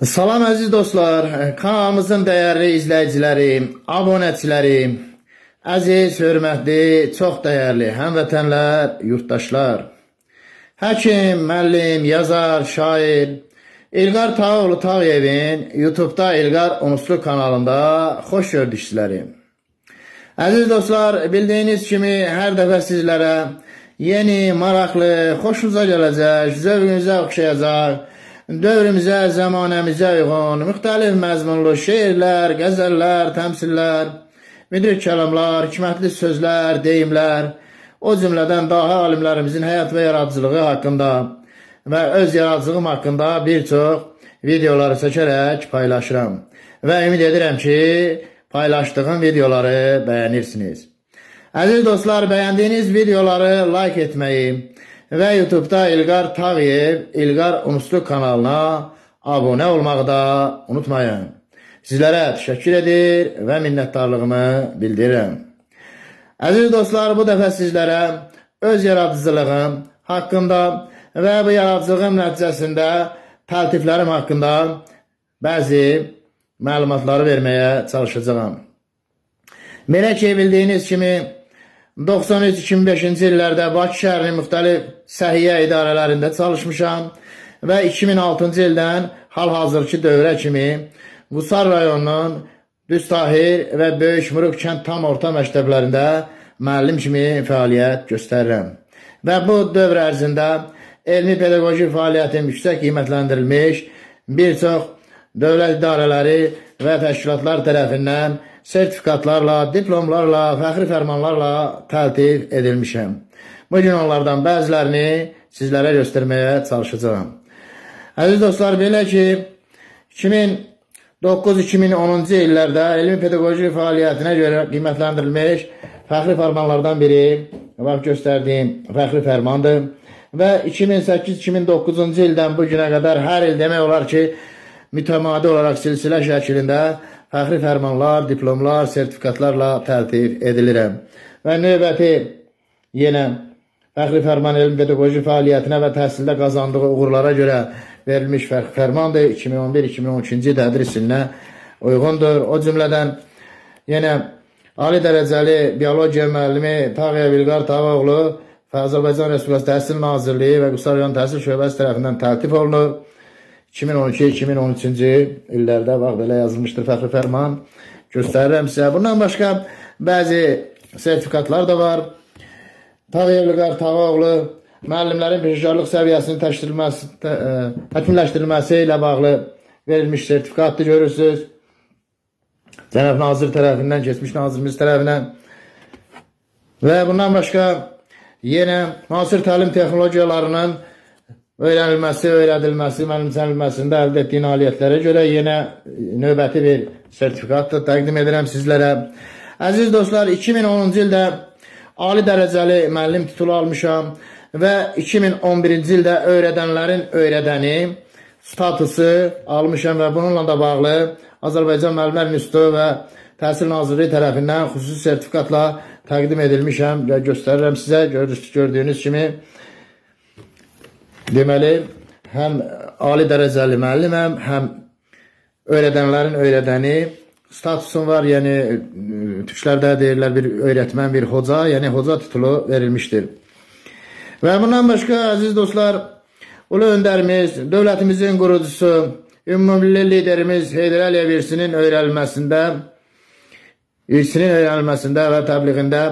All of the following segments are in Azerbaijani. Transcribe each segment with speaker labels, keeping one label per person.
Speaker 1: Salam əziz dostlar, kanalımızın dəyərli izləyiciləri, abunəçiləri, əziz, hörmətli, çox dəyərli həmvətənlər, yurttaşlar. Həkim, müəllim, yazar, şair İlqar Tağoğlu Tağıyevin YouTube'da İlqar Unuslu kanalında xoş gördük sizləri. Əziz dostlar, bildiyiniz kimi hər dəfə sizlərə yeni, maraqlı, xoşunuza gələcək, zövqünüzə oxşayacaq, dövrümüzə, zamanəmizə uyğun, müxtəlif məzmunlu şeirlər, qəzəllər, təmsillər, müdrik kəlamlar, hikmətli sözlər, deyimlər, o cümlədən dahi alimlərimizin həyat və yaradıcılığı haqqında və öz yaradıcılığım haqqında bir çox videoları çəkərək paylaşıram. Və ümid edirəm ki, paylaşdığım videoları bəyənirsiniz. Əziz dostlar, bəyəndiyiniz videoları like etməyi və YouTube'da İlqar Tağıyev, İlqar Unuslu kanalına abunə olmağı da unutmayın. Sizlərə təşəkkür edir və minnətdarlığımı bildirirəm. Əziz dostlar, bu dəfə sizlərə öz yaradıcılığım haqqında və bu yaradıcılığım nəticəsində təltiflərim haqqında bəzi məlumatları verməyə çalışacağım. Belə ki, bildiyiniz kimi 93-2005-ci illərdə Bakı şəhərinin müxtəlif səhiyyə idarələrində çalışmışam və 2006-cı ildən hal-hazırki dövrə kimi Qusar rayonunun Düstahir və Böyük Muruq kənd tam orta məktəblərində müəllim kimi fəaliyyət göstərirəm. Və bu dövr ərzində elmi pedaqoji fəaliyyətim yüksək qiymətləndirilmiş bir çox dövlət idarələri və təşkilatlar tərəfindən sertifikatlarla, diplomlarla, fəxri fərmanlarla təltif edilmişəm. Bugün onlardan bəzilərini sizlərə göstərməyə çalışacağım. Əziz dostlar, belə ki, 2009-2010-cu illərdə elmi pedaqoji fəaliyyətinə görə qiymətləndirilmiş fəxri fərmanlardan biri göstərdiyim fəxri fərmandır. Və 2008-2009-cu ildən bu günə qədər hər il demək olar ki, mütəmadi olaraq silsilə şəklində fəxri fərmanlar, diplomlar, sertifikatlarla təltif edilirəm. Və növbəti yenə fəxri fərman elmi pedaqoji fəaliyyətinə və təhsildə qazandığı uğurlara görə verilmiş fəxri fərmandır. 2011-2012-ci tədris ilinə uyğundur. O cümlədən yenə ali dərəcəli biologiya müəllimi Tağıyev İlqar Tağıoğlu Azərbaycan Respublikası Təhsil Nazirliyi və Qusar rayon Təhsil Şöbəsi tərəfindən təltif olunur. 2012-2013-cü illərdə bax belə yazılmışdır fəxri fərman. Göstərirəm sizə. Bundan başqa bəzi sertifikatlar da var. Tağıyev İlqar Tağıoğlu müəllimlərin peşəkarlıq səviyyəsinin təkmilləşdirilməsi ilə bağlı verilmiş sertifikatdır, görürsünüz. Cənab Nazir tərəfindən, keçmiş nazirimiz tərəfindən. Və bundan başqa yenə müasir təlim texnologiyalarının öyrənilməsi, öyrədilməsi, mənimsənilməsində əldə etdiyi nailiyyətlərə görə yenə növbəti bir sertifikatdır, təqdim edirəm sizlərə. Əziz dostlar, 2010-cu ildə ali dərəcəli müəllim titulu almışam və 2011-ci ildə öyrədənlərin öyrədəni statusu almışam və bununla da bağlı Azərbaycan Müəllimlər İnstitutu və Təhsil Nazirliyi tərəfindən xüsusi sertifikatla təqdim edilmişəm və göstərirəm sizə. Gördüyünüz kimi deməli, həm ali dərəcəli müəlliməm, həm öyrədənlərin öyrədəni statusum var. Yəni, türklərdə deyirlər bir öyrətmən, bir hoca, yəni hoca titulu verilmişdir. Və bundan başqa, əziz dostlar, ulu öndərimiz, dövlətimizin qurucusu, ümummilli liderimiz Heydər Əliyev irsinin öyrənilməsində və təbliğində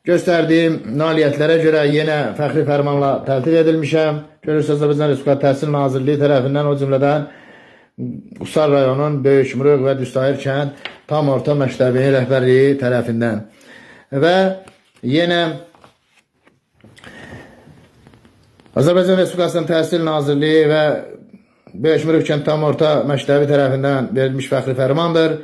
Speaker 1: göstərdiyim nailiyyətlərə görə yenə fəxri fərmanla təltif edilmişəm. Görürsünüz, Azərbaycan Respublikası Təhsil Nazirliyi tərəfindən, o cümlədən Qusar rayonunun Böyük Muruq və Düstahir kənd tam orta məktəbinin rəhbərliyi tərəfindən. Və yenə Azərbaycan Respublikasının Təhsil Nazirliyi və Böyük Muruq kənd tam orta məktəbi tərəfindən verilmiş fəxri fərmandır.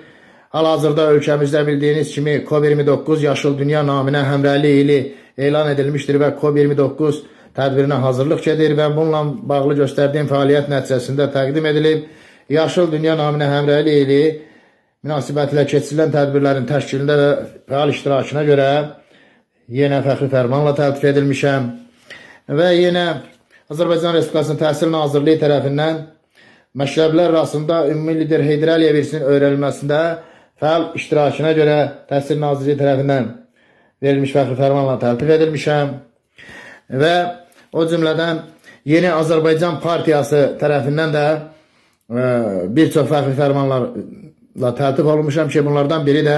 Speaker 1: Hal-hazırda ölkəmizdə bildiyiniz kimi COP29 Yaşıl Dünya naminə həmrəylik ili elan edilmişdir və COP29 tədbirinə hazırlıq gedir və bununla bağlı göstərdiyim fəaliyyət nəticəsində təqdim edilib. Yaşıl Dünya naminə həmrəylik ili münasibətilə keçirilən tədbirlərin təşkilində və fəal iştirakına görə yenə fəxri fərmanla təltif edilmişəm. Və yenə Azərbaycan Respublikasının Təhsil Nazirliyi tərəfindən məktəblər arasında ümumi lider Heydər Əliyev irsinin öyrənilməsində fəal iştirakına görə Təhsil Nazirliyi tərəfindən verilmiş fəxri fərmanla təltif edilmişəm və o cümlədən Yeni Azərbaycan Partiyası tərəfindən də bir çox fəxri fərmanlarla təltif olunmuşam ki, bunlardan biri də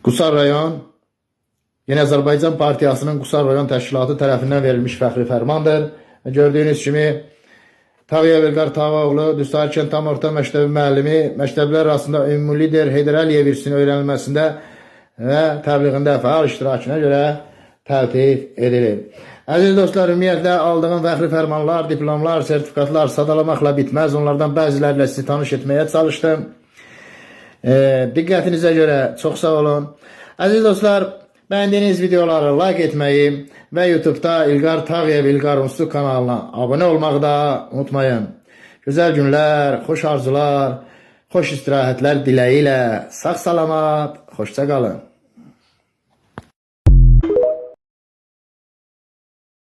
Speaker 1: Qusar rayon Yeni Azərbaycan Partiyasının Qusar rayon təşkilatı tərəfindən verilmiş fəxri fərmandır. Gördüyünüz kimi Tağıyev İlqar Tağıoğlu Düstari kənd tam orta məktəbi müəllimi məktəblər arasında ümumi lider Heydər Əliyev irsinin öyrənilməsində və təbliğində fəal iştirakına görə təltif edilir. Əziz dostlar, ümumiyyətlə aldığım fəxri fərmanlar, diplomlar, sertifikatlar sadalamaqla bitməz. Onlardan bəzilərlə sizi tanış etməyə çalışdım. Diqqətinizə görə çox sağ olun. Əziz dostlar, bəyəndiyiniz videoları like etməyi və YouTube'da İlqar Tağıyev İlqar Unsu kanalına abunə olmağı da unutmayın. Gözəl günlər, xoş arzular, xoş istirahətlər diləyi ilə sağ salamat, xoşça qalın.